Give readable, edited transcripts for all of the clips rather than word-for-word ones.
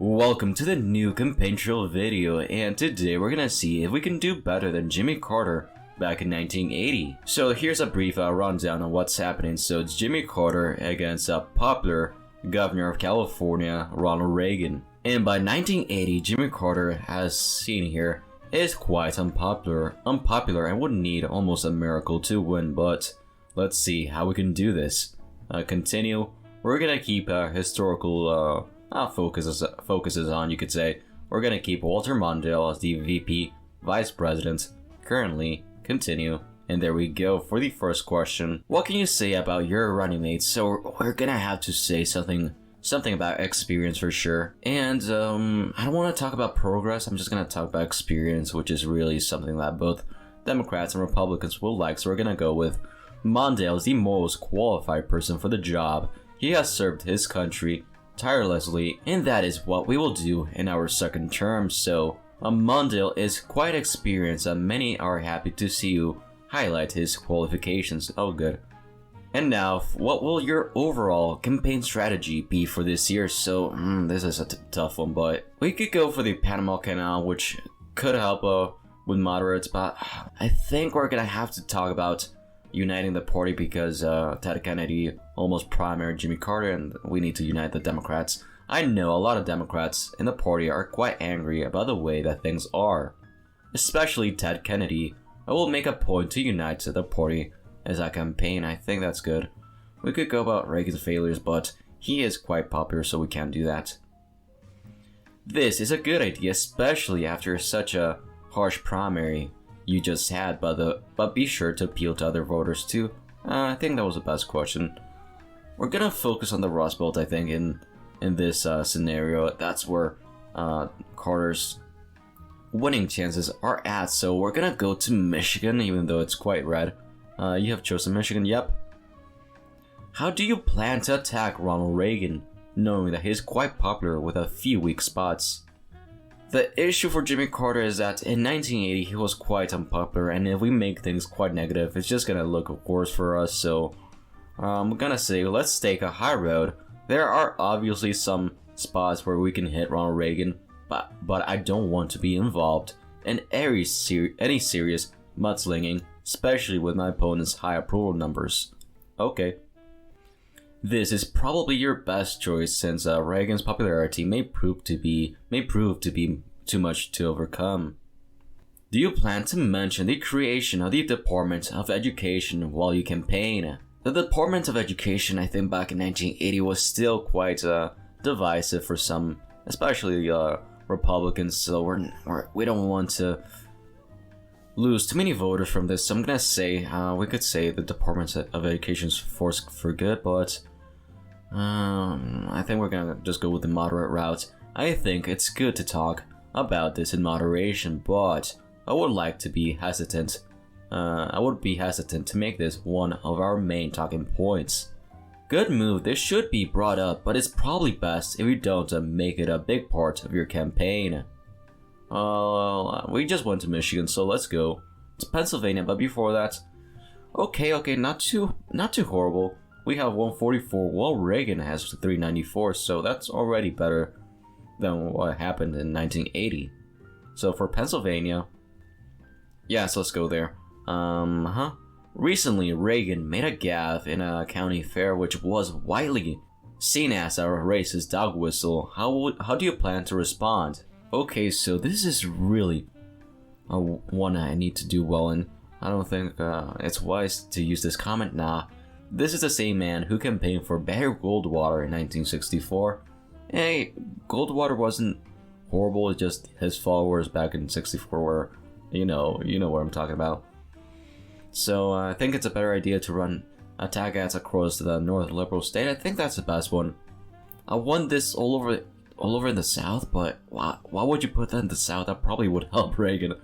Welcome to the new campaign trail video, and today we're gonna see if we can do better than Jimmy Carter back in 1980. So here's a brief rundown on what's happening. So it's Jimmy Carter against a popular governor of California, Ronald Reagan. And by 1980, Jimmy Carter, as seen here, is quite unpopular and would need almost a miracle to win, but let's see how we can do this. Continue. We're gonna keep historical focuses on, you could say. We're gonna keep Walter Mondale as the VP Vice President. Currently, continue. And there we go for the first question. What can you say about your running mates? So we're gonna have to say something about experience for sure. And I don't want to talk about progress. I'm just gonna talk about experience, which is really something that both Democrats and Republicans will like. So we're gonna go with Mondale is the most qualified person for the job. He has served his country tirelessly, and that is what we will do in our second term. So Mondale is quite experienced, and many are happy to see you highlight his qualifications. Oh good. And now, what will your overall campaign strategy be for this year? So this is a tough one, but we could go for the Panama Canal, which could help with moderates, but I think we're gonna have to talk about uniting the party because Ted Kennedy almost primaried Jimmy Carter, and we need to unite the Democrats. I know a lot of Democrats in the party are quite angry about the way that things are, especially Ted Kennedy. I will make a point to unite the party as a campaign. I think that's good. We could go about Reagan's failures, but he is quite popular, so we can't do that. This is a good idea, especially after such a harsh primary you just had, but be sure to appeal to other voters too. I think that was the best question. We're gonna focus on the Rust Belt, I think, in this scenario. That's where Carter's winning chances are at. So we're gonna go to Michigan, even though it's quite red. You have chosen Michigan, yep. How do you plan to attack Ronald Reagan, knowing that he's quite popular with a few weak spots? The issue for Jimmy Carter is that in 1980 he was quite unpopular, and if we make things quite negative, it's just gonna look worse for us. So I'm gonna say let's take a high road. There are obviously some spots where we can hit Ronald Reagan, but I don't want to be involved in any serious mudslinging, especially with my opponent's high approval numbers. Okay. This is probably your best choice since Reagan's popularity may prove to be too much to overcome. Do you plan to mention the creation of the Department of Education while you campaign? The Department of Education, I think back in 1980, was still quite divisive for some, especially Republicans. So we don't want to lose too many voters from this. So I'm gonna say we could say the Department of Education's forced for good, but I think we're gonna just go with the moderate route. I think it's good to talk about this in moderation, but I would like to be hesitant. I would be hesitant to make this one of our main talking points. Good move, this should be brought up, but it's probably best if you don't make it a big part of your campaign. We just went to Michigan, so let's go. It's Pennsylvania, but before that, okay, not too horrible. We have 144, while Reagan has 394, so that's already better than what happened in 1980. So for Pennsylvania, yes, let's go there. Recently, Reagan made a gaffe in a county fair, which was widely seen as a racist dog whistle. How do you plan to respond? Okay, so this is really one I need to do well in. I don't think it's wise to use this comment. Nah, this is the same man who campaigned for Barry Goldwater in 1964. Hey, Goldwater wasn't horrible, it's just his followers back in 64 were, you know what I'm talking about. So I think it's a better idea to run attack ads across the North liberal state. I think that's the best one. I want this all over in the South, but why would you put that in the South? That probably would help Reagan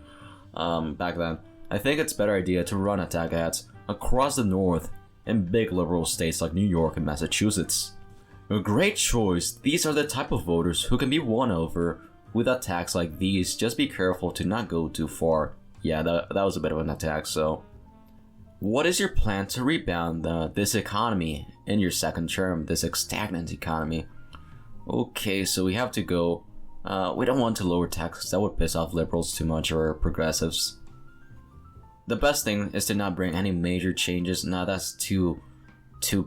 back then. I think it's a better idea to run attack ads across the North in big liberal states like New York and Massachusetts. A great choice. These are the type of voters who can be won over with attacks like these. Just be careful to not go too far. Yeah, that was a bit of an attack, so. What is your plan to rebound this economy in your second term, this stagnant economy? Okay, so we have to go We don't want to lower taxes, that would piss off liberals too much or progressives. The best thing is to not bring any major changes. Nah, that's too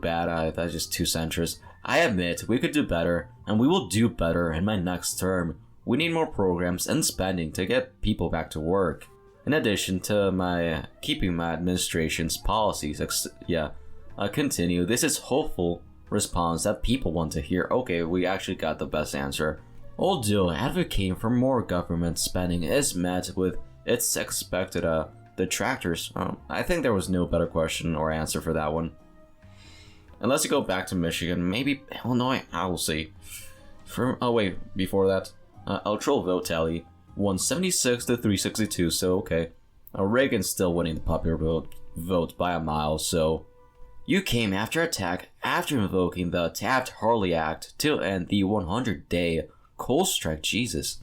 bad. That's just too centrist. I admit we could do better, and we will do better in my next term. We need more programs and spending to get people back to work. In addition to keeping my administration's policies, continue. This is hopeful response that people want to hear. Okay, we actually got the best answer. Although advocating for more government spending is met with its expected detractors, I think there was no better question or answer for that one. Unless you go back to Michigan, maybe Illinois, I will see. Before that, electoral vote tally, 176 to 362, so okay. Reagan's still winning the popular vote by a mile, so... You came after attack after invoking the Taft-Hartley Act to end the 100-day coal strike, Jesus.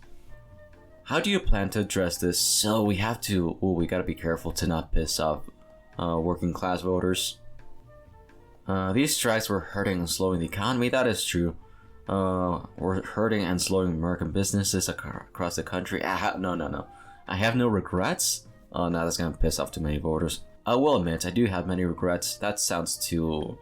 How do you plan to address this? So we gotta be careful to not piss off working class voters. These strikes were hurting and slowing the economy, that is true. We're hurting and slowing American businesses across the country. No. I have no regrets. Oh, no, that's gonna piss off too many voters. I will admit, I do have many regrets. That sounds too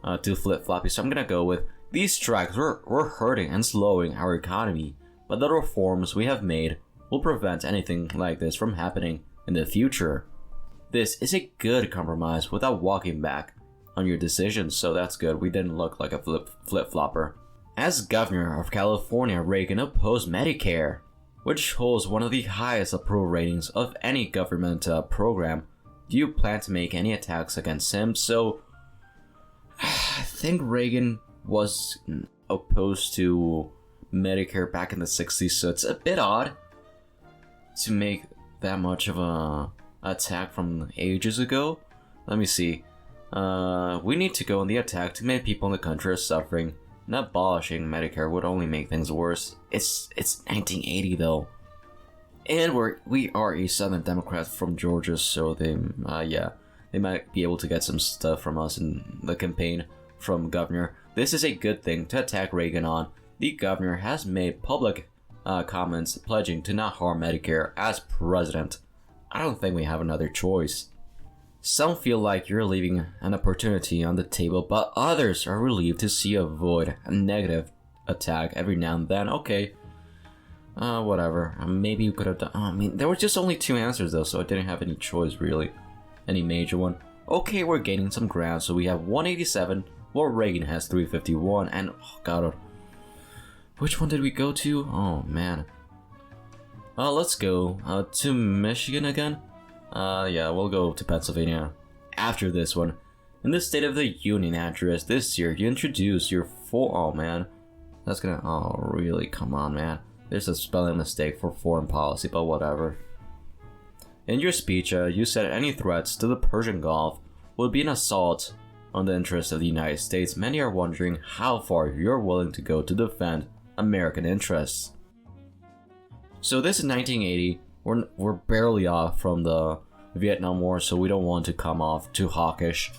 flip-floppy, so I'm gonna go with these strikes were hurting and slowing our economy, but the reforms we have made will prevent anything like this from happening in the future. This is a good compromise without walking back on your decisions, so that's good. We didn't look like a flip-flopper. As governor of California, Reagan opposed Medicare, which holds one of the highest approval ratings of any government program. Do you plan to make any attacks against him? So, I think Reagan was opposed to Medicare back in the 60s, so it's a bit odd to make that much of a attack from ages ago. Let me see. We need to go on the attack to many people in the country are suffering. And abolishing Medicare would only make things worse. It's 1980 though. And we are a Southern Democrat from Georgia, so they might be able to get some stuff from us in the campaign from governor. This is a good thing to attack Reagan on. The governor has made public comments pledging to not harm Medicare as president. I don't think we have another choice. Some feel like you're leaving an opportunity on the table, but others are relieved to see avoid a negative attack every now and then. Okay. Whatever. Maybe you could have done... there were just only 2 answers though, so I didn't have any choice really. Any major one. Okay, we're gaining some ground, so we have 187, while Reagan has 351, and... Oh god. Which one did we go to? Oh man. Let's go to Michigan again. We'll go to Pennsylvania after this one. In the State of the Union address this year, you introduce your oh man. That's gonna... Oh, really? Come on, man. There's a spelling mistake for foreign policy, but whatever. In your speech, you said any threats to the Persian Gulf would be an assault on the interests of the United States. Many are wondering how far you're willing to go to defend American interests. So this is 1980. We're barely off from the Vietnam War, so we don't want to come off too hawkish.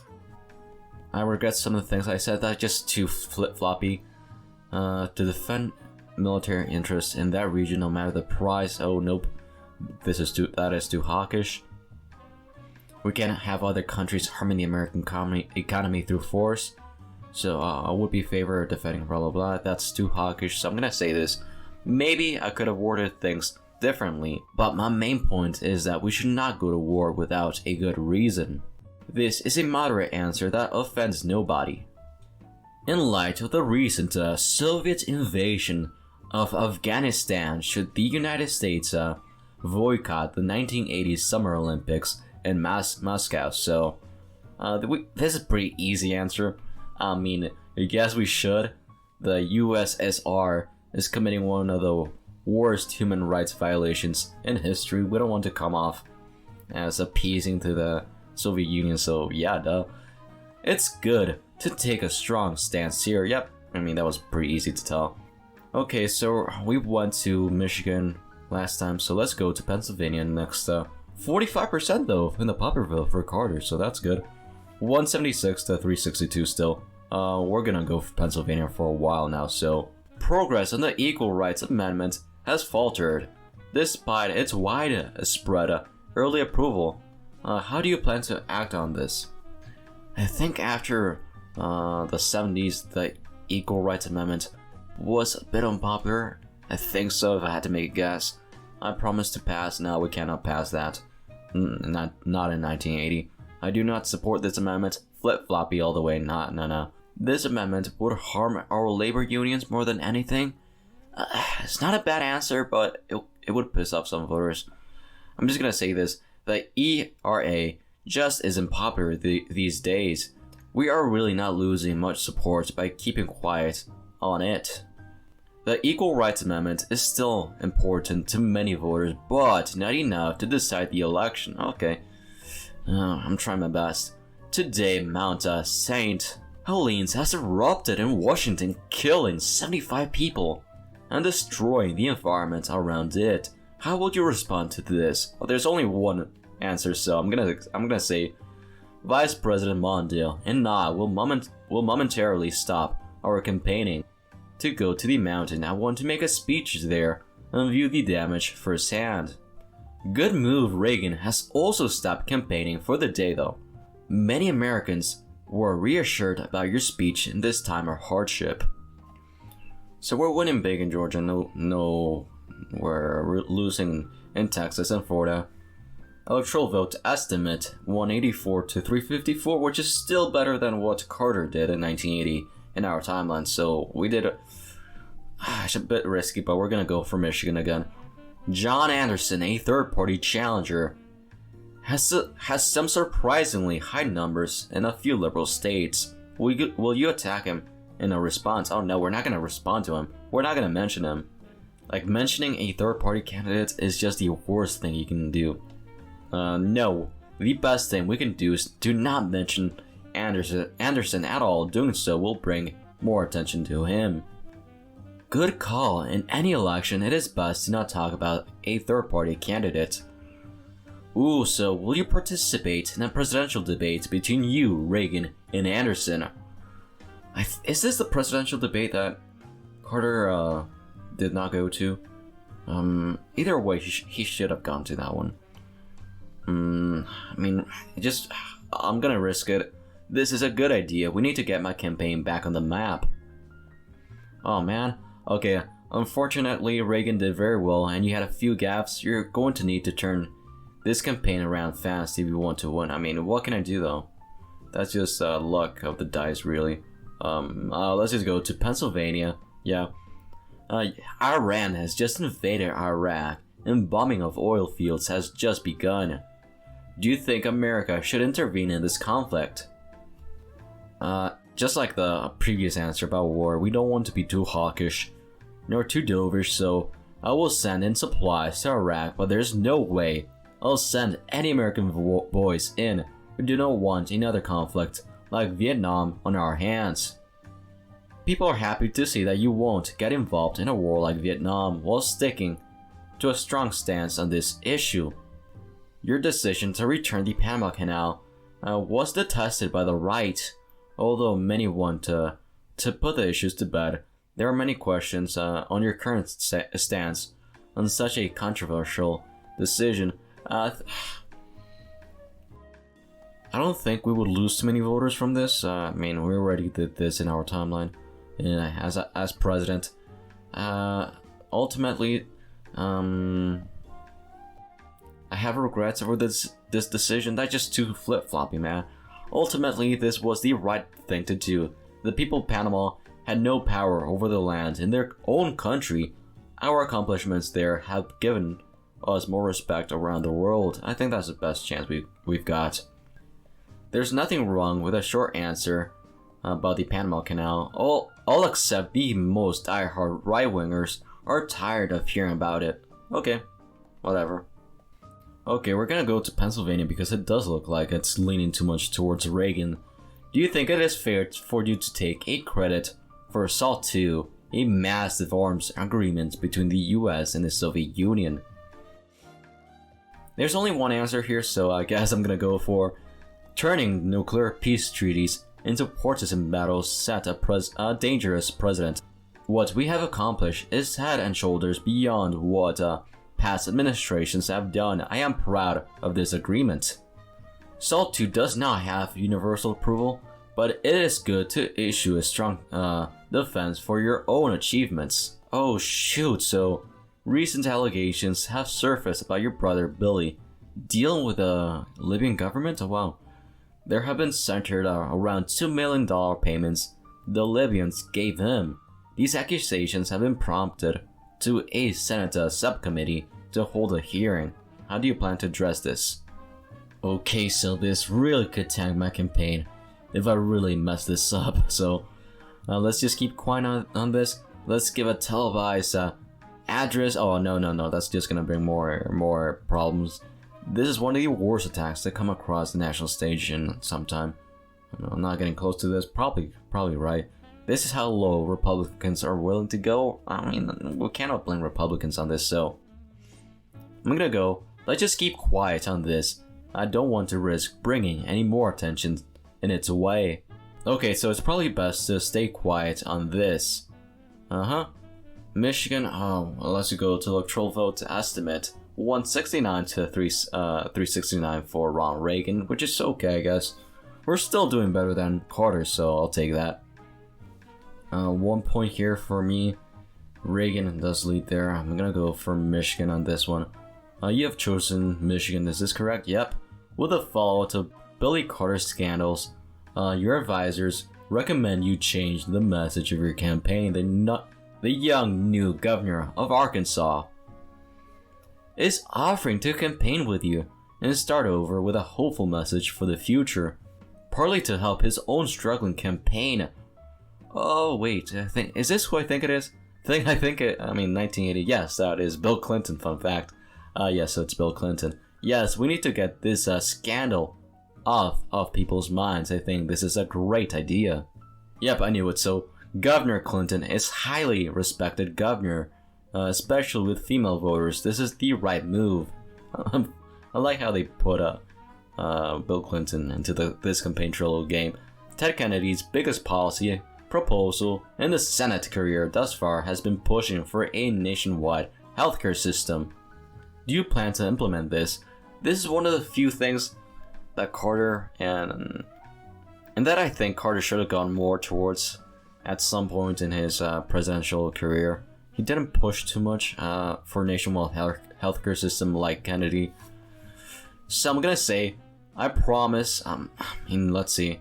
I regret some of the things I said. That's just too flip-floppy. To defend military interests in that region, no matter the price. Oh nope, that is too hawkish. We can't have other countries harming the American economy through force. So I would be favor of defending blah blah blah. That's too hawkish. So I'm gonna say this. Maybe I could have worded things differently, but my main point is that we should not go to war without a good reason. This is a moderate answer that offends nobody. In light of the recent Soviet invasion of Afghanistan, should the United States boycott the 1980 Summer Olympics in Moscow? So, this is a pretty easy answer. I mean, yes, we should. The USSR is committing one of the worst human rights violations in history. We don't want to come off as appeasing to the Soviet Union, so yeah, duh. It's good to take a strong stance here. Yep, I mean, that was pretty easy to tell. Okay, so we went to Michigan last time, so let's go to Pennsylvania next. 45% though in the popular vote for Carter, so that's good. 176 to 362 still. We're gonna go for Pennsylvania for a while now, so progress on the Equal Rights Amendment has faltered, despite its widespread early approval. How do you plan to act on this? I think after the 70s, the Equal Rights Amendment was a bit unpopular. I think so, if I had to make a guess. I promised to pass, now we cannot pass that. Not in 1980. I do not support this amendment. Flip-floppy all the way, no. This amendment would harm our labor unions more than anything. It's not a bad answer, but it would piss off some voters. I'm just gonna say this. The ERA just isn't popular these days. We are really not losing much support by keeping quiet on it. The Equal Rights Amendment is still important to many voters, but not enough to decide the election. Okay, I'm trying my best. Today, Mount St. Helens has erupted in Washington, killing 75 people and destroying the environment around it. How would you respond to this? Well, there's only one answer, so I'm gonna say Vice President Mondale and I will momentarily stop our campaigning to go to the mountain. I want to make a speech there and view the damage firsthand. Good move, Reagan has also stopped campaigning for the day though. Many Americans were reassured about your speech in this time of hardship. So we're winning big in Georgia, no, we're losing in Texas and Florida. Electoral vote estimate 184 to 354, which is still better than what Carter did in 1980 in our timeline. So we did it's a bit risky, but we're gonna go for Michigan again. John Anderson, a third-party challenger, has some surprisingly high numbers in a few liberal states. Will you attack him in a response? Oh no, we're not gonna respond to him. We're not gonna mention him. Like, mentioning a third-party candidate is just the worst thing you can do. No, the best thing we can do is do not mention Anderson at all. Doing so will bring more attention to him. Good call. In any election, it is best to not talk about a third-party candidate. Ooh, so will you participate in a presidential debate between you, Reagan, and Anderson? Is this the presidential debate that Carter did not go to? Either way, he should have gone to that one. I mean, I'm gonna risk it. This is a good idea. We need to get my campaign back on the map. Oh man. Okay, unfortunately Reagan did very well and you had a few gaffes. You're going to need to turn this campaign around fast if you want to win. I mean, what can I do though? That's just luck of the dice, really. Let's just go to Pennsylvania. Yeah. Iran has just invaded Iraq and bombing of oil fields has just begun. Do you think America should intervene in this conflict? Just like the previous answer about war, we don't want to be too hawkish nor too dovish, so I will send in supplies to Iraq, but there's no way I'll send any American boys in who do not want another conflict like Vietnam on our hands. People are happy to see that you won't get involved in a war like Vietnam while sticking to a strong stance on this issue. Your decision to return the Panama Canal was detested by the right. Although many want to put the issues to bed, there are many questions on your current stance on such a controversial decision. I don't think we would lose too many voters from this. I mean, we already did this in our timeline as president. Ultimately, I have regrets over this decision. That's just too flip-floppy, man. Ultimately, this was the right thing to do. The people of Panama had no power over the land in their own country. Our accomplishments there have given us more respect around the world. I think that's the best chance we've got. There's nothing wrong with a short answer about the Panama Canal. All except the most diehard right-wingers are tired of hearing about it. Okay, whatever. Okay, we're gonna go to Pennsylvania because it does look like it's leaning too much towards Reagan. Do you think it is fair for you to take a credit for SALT II, a massive arms agreement between the US and the Soviet Union? There's only one answer here, so I guess I'm gonna go for turning nuclear peace treaties into partisan battles set a dangerous precedent What we have accomplished is head and shoulders beyond what past administrations have done. I am proud of this agreement. SALT II does not have universal approval, but it is good to issue a strong defense for your own achievements. Oh shoot, so recent allegations have surfaced about your brother Billy dealing with a Libyan government? Oh wow. There have been centered around $2 million payments the Libyans gave him. These accusations have been prompted to a Senate subcommittee to hold a hearing. How do you plan to address this? Okay, so this really could tank my campaign if I really mess this up. So let's just keep quiet on this. Let's give a televised address. Oh no, that's just gonna bring more problems. This is one of the worst attacks that come across the national stage in some time. I'm not getting close to this. Probably right. This is how low Republicans are willing to go. I mean, we cannot blame Republicans on this, so I'm gonna go. Let's just keep quiet on this. I don't want to risk bringing any more attention in its way. Okay, so it's probably best to stay quiet on this. Michigan, let's go to electoral vote estimate. 169 to 369 for Ronald Reagan, which is okay, I guess. We're still doing better than Carter, so I'll take that. 1 point here for me. Reagan does lead there. I'm gonna go for Michigan on this one. You have chosen Michigan, is this correct? Yep. With a follow to Billy Carter's scandals, your advisors recommend you change the message of your campaign. The young new governor of Arkansas is offering to campaign with you and start over with a hopeful message for the future, partly to help his own struggling campaign. Oh wait, is this who I think it is? I mean 1980. Yes, that is Bill Clinton. Fun fact. Yes, so it's Bill Clinton. Yes, we need to get this scandal off of people's minds. I think this is a great idea. Yep, I knew it. So Governor Clinton is highly respected governor, especially with female voters. This is the right move. I like how they put Bill Clinton into this campaign trail game. Ted Kennedy's biggest policy proposal in the Senate career thus far has been pushing for a nationwide healthcare system. Do you plan to implement this? This is one of the few things that Carter and that I think Carter should have gone more towards at some point in his presidential career. He didn't push too much for a nationwide healthcare system like Kennedy. So I'm gonna say, I promise. Let's see.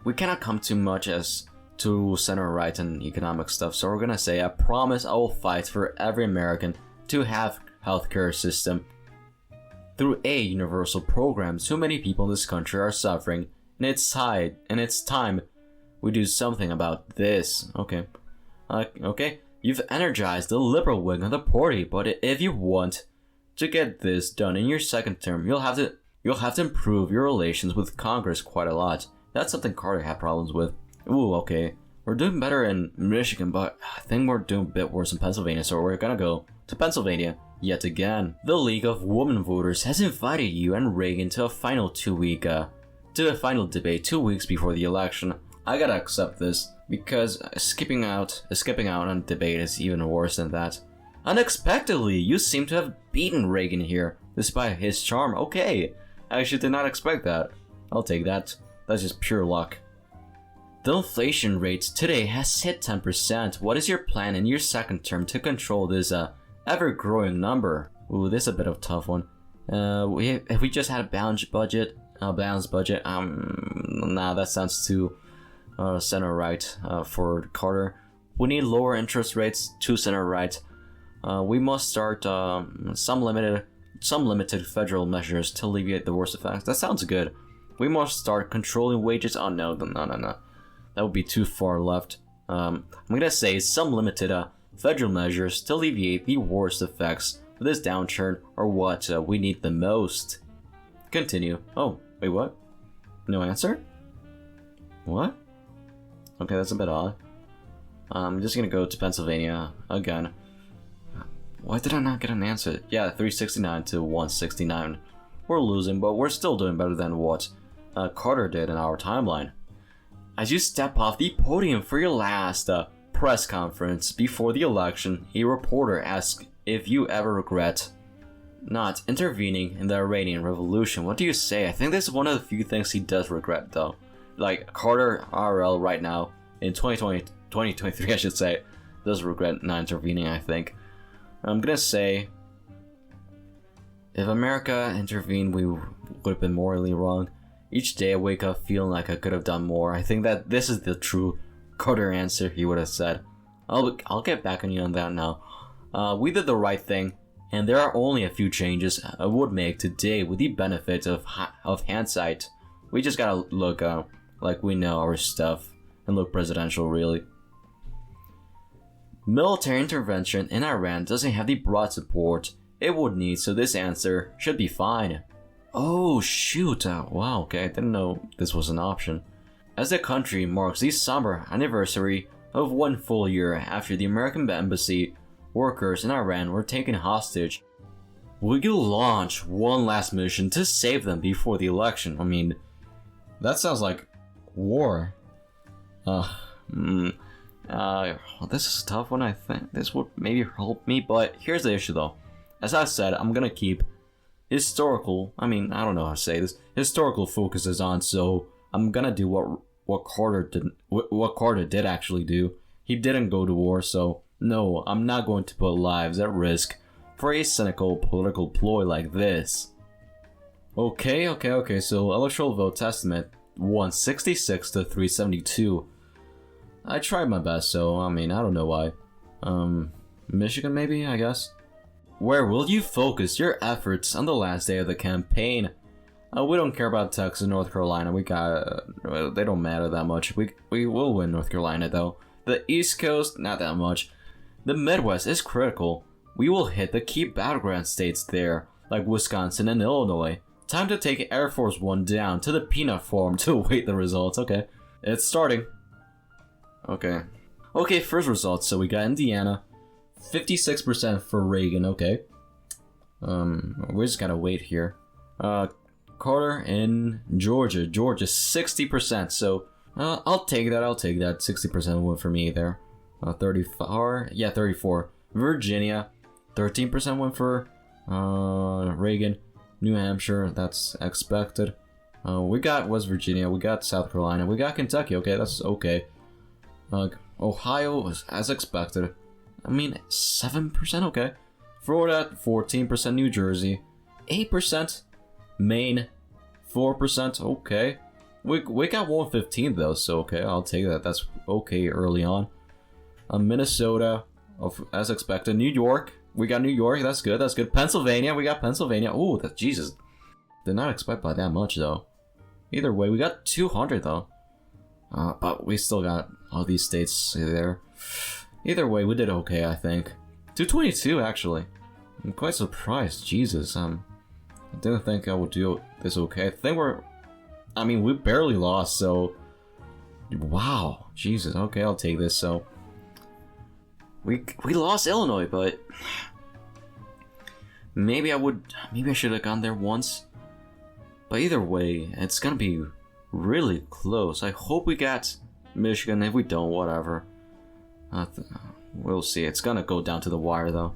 We cannot come too much as to center right and economic stuff. So we're gonna say, I promise I will fight for every American to have healthcare system through a universal program. So many people in this country are suffering, and it's time we do something about this. Okay. You've energized the liberal wing of the party, but if you want to get this done in your second term, you'll have to improve your relations with Congress quite a lot. That's something Carter had problems with. Ooh, okay. We're doing better in Michigan, but I think we're doing a bit worse in Pennsylvania, so we're gonna go to Pennsylvania yet again. The League of Women Voters has invited you and Reagan to a final debate 2 weeks before the election. I gotta accept this, because skipping out on debate is even worse than that. Unexpectedly, you seem to have beaten Reagan here, despite his charm. Okay, I actually did not expect that. I'll take that. That's just pure luck. The inflation rate today has hit 10%. What is your plan in your second term to control this ever-growing number? Ooh, this is a bit of a tough one. If we just had a balanced budget, nah, that sounds too center right for Carter. We need lower interest rates to center right. We must start some limited federal measures to alleviate the worst effects. That sounds good. We must start controlling wages. Oh no. That would be too far left. I'm gonna say some limited federal measures to alleviate the worst effects of this downturn are what we need the most. Continue. Oh, wait, what? No answer? What? Okay, that's a bit odd. I'm just gonna go to Pennsylvania again. Why did I not get an answer? Yeah, 369 to 169. We're losing, but we're still doing better than what Carter did in our timeline. As you step off the podium for your last press conference before the election, a reporter asks if you ever regret not intervening in the Iranian Revolution. What do you say? I think this is one of the few things he does regret, though. Like, Carter RL right now, in 2023 I should say, does regret not intervening, I think. I'm gonna say, if America intervened, we would have been morally wrong. Each day I wake up feeling like I could have done more. I think that this is the true Carter answer he would have said. I'll get back on you on that now. We did the right thing, and there are only a few changes I would make today with the benefit of hindsight. We just gotta look like we know our stuff and look presidential, really. Military intervention in Iran doesn't have the broad support it would need, so this answer should be fine. Oh shoot, wow, okay, I didn't know this was an option. As the country marks the somber anniversary of 1 full year after the American embassy workers in Iran were taken hostage, will you launch one last mission to save them before the election? I mean, that sounds like war. This is a tough one. I think this would maybe help me, but here's the issue though. As I said, I'm gonna keep historical, I don't know how to say this, historical focuses on, so I'm gonna do what Carter did actually do. He didn't go to war, so no, I'm not going to put lives at risk for a cynical political ploy like this. Okay, so electoral vote testament won 66 to 372. I tried my best, so I don't know why. Michigan maybe, I guess? Where will you focus your efforts on the last day of the campaign? We don't care about Texas and North Carolina. They don't matter that much. We will win North Carolina though. The East Coast, not that much. The Midwest is critical. We will hit the key battleground states there, like Wisconsin and Illinois. Time to take Air Force One down to the peanut farm to await the results. Okay, it's starting. Okay, first results. So we got Indiana. 56% for Reagan, okay. We just gotta wait here. Carter in Georgia. 60%, so I'll take that. 60% win for me there. 34. Virginia, 13% win for Reagan. New Hampshire, that's expected. We got West Virginia, we got South Carolina, we got Kentucky, okay, that's okay. Ohio was as expected. 7%, okay. Florida, 14%. New Jersey, 8%. Maine, 4%, okay. We got 115 though, so okay, I'll take that. That's okay early on. Minnesota, as expected. New York, we got New York, that's good. Pennsylvania, we got Pennsylvania. Oh, Jesus. Did not expect by that much though. Either way, we got 200 though. But we still got all these states there. Either way, we did okay, I think. 222, actually. I'm quite surprised. Jesus, I didn't think I would do this okay. I think we barely lost, so... Wow, Jesus, okay, I'll take this, so... We lost Illinois, but... Maybe I should have gone there once. But either way, it's gonna be really close. I hope we got Michigan. If we don't, whatever. We'll see. It's gonna go down to the wire though,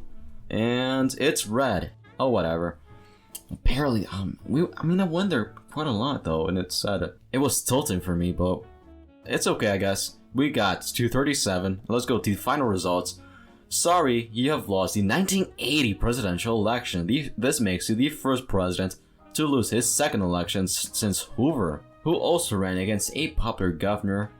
and it's red. Oh, whatever. Apparently, I won there quite a lot though, and it said it was tilting for me, but it's okay, I guess. We got 237. Let's go to the final results. Sorry, you have lost the 1980 presidential election. This makes you the first president to lose his second election since Hoover, who also ran against a popular governor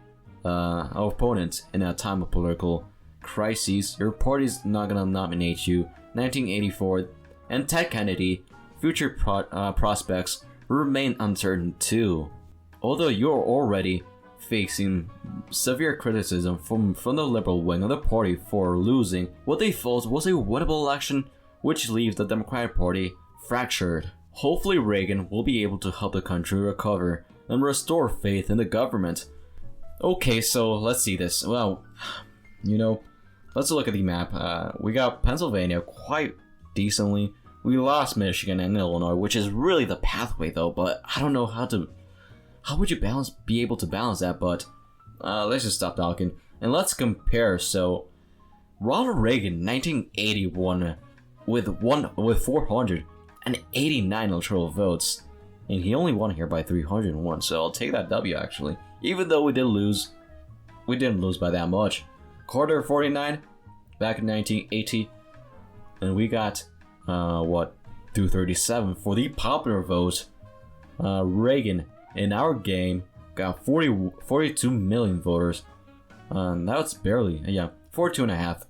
opponent in a time of political crises. Your party's not gonna nominate you. 1984 and Ted Kennedy, future prospects remain uncertain too. Although you're already facing severe criticism from the liberal wing of the party for losing what they felt was a winnable election, which leaves the Democratic Party fractured. Hopefully Reagan will be able to help the country recover and restore faith in the government. Okay, so let's see this. Well, let's look at the map. We got Pennsylvania quite decently. We lost Michigan and Illinois, which is really the pathway though, but I don't know how would you be able to balance that, but let's just stop talking and let's compare. So, Ronald Reagan, 1981, with 489 electoral votes, and he only won here by 301. So I'll take that W actually, even though we did lose. We didn't lose by that much. Carter 49 back in 1980, and we got 237 for the popular vote. Reagan in our game got 42 million voters. That's barely 42 and a half,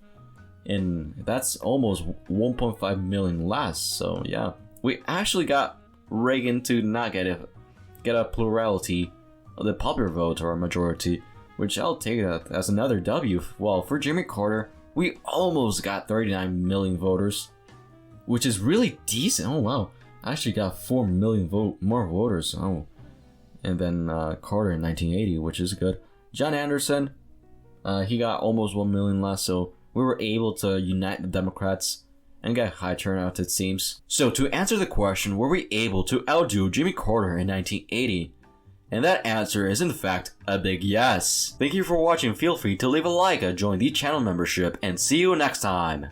and that's almost 1.5 million less. So yeah, we actually got Reagan to not get a plurality of the popular vote or a majority, which I'll take that as another W. Well, for Jimmy Carter, we almost got 39 million voters, which is really decent. Oh wow, I actually got 4 million more voters. Oh, and then Carter in 1980, which is good. John Anderson, he got almost 1 million less, so we were able to unite the Democrats and get high turnout, it seems. So to answer the question, were we able to outdo Jimmy Carter in 1980? And that answer is in fact a big yes. Thank you for watching. Feel free to leave a like, join the channel membership, and see you next time.